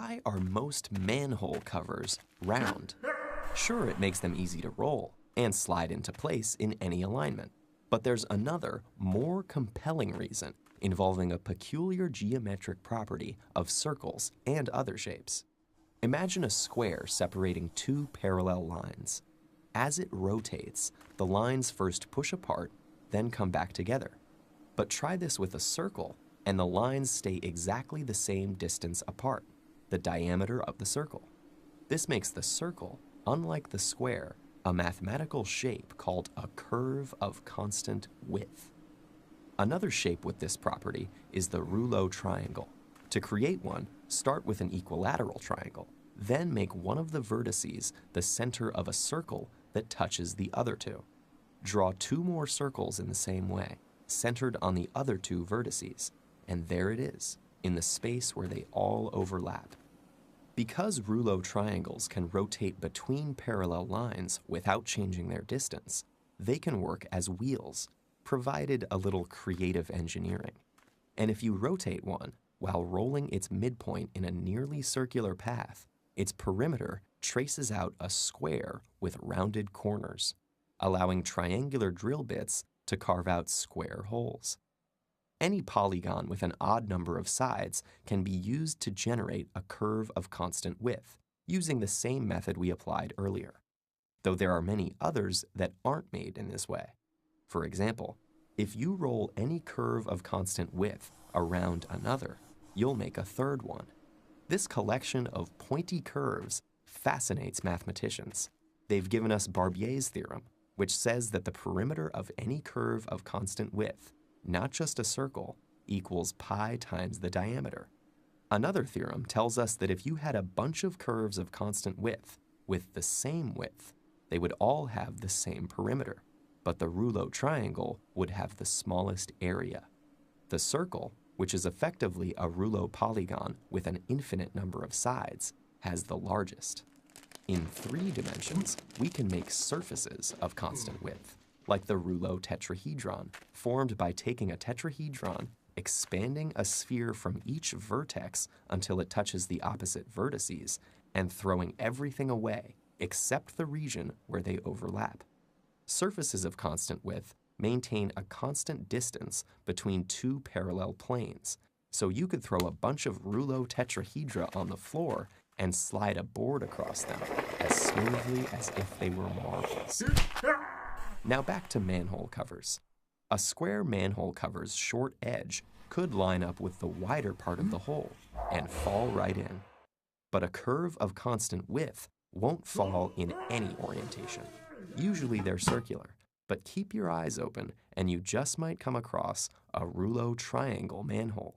Why are most manhole covers round? Sure, it makes them easy to roll and slide into place in any alignment. But there's another, more compelling reason involving a peculiar geometric property of circles and other shapes. Imagine a square separating two parallel lines. As it rotates, the lines first push apart, then come back together. But try this with a circle, and the lines stay exactly the same distance apart, the diameter of the circle. This makes the circle, unlike the square, a mathematical shape called a curve of constant width. Another shape with this property is the rouleau triangle. To create one, start with an equilateral triangle, then make one of the vertices the center of a circle that touches the other two. Draw two more circles in the same way, centered on the other two vertices, and there it is, in the space where they all overlap. Because rouleau triangles can rotate between parallel lines without changing their distance, they can work as wheels, provided a little creative engineering. And if you rotate one while rolling its midpoint in a nearly circular path, its perimeter traces out a square with rounded corners, allowing triangular drill bits to carve out square holes. Any polygon with an odd number of sides can be used to generate a curve of constant width, using the same method we applied earlier, though there are many others that aren't made in this way. For example, if you roll any curve of constant width around another, you'll make a third one. This collection of pointy curves fascinates mathematicians. They've given us Barbier's theorem, which says that the perimeter of any curve of constant width, not just a circle, equals pi times the diameter. Another theorem tells us that if you had a bunch of curves of constant width with the same width, they would all have the same perimeter, but the rouleau triangle would have the smallest area. The circle, which is effectively a rouleau polygon with an infinite number of sides, has the largest. In 3 dimensions, we can make surfaces of constant width, like the rouleau tetrahedron, formed by taking a tetrahedron, expanding a sphere from each vertex until it touches the opposite vertices, and throwing everything away except the region where they overlap. Surfaces of constant width maintain a constant distance between two parallel planes, so you could throw a bunch of rouleau tetrahedra on the floor and slide a board across them as smoothly as if they were marbles. Now back to manhole covers. A square manhole cover's short edge could line up with the wider part of the hole and fall right in. But a curve of constant width won't fall in any orientation. Usually they're circular, but keep your eyes open and you just might come across a rouleau triangle manhole.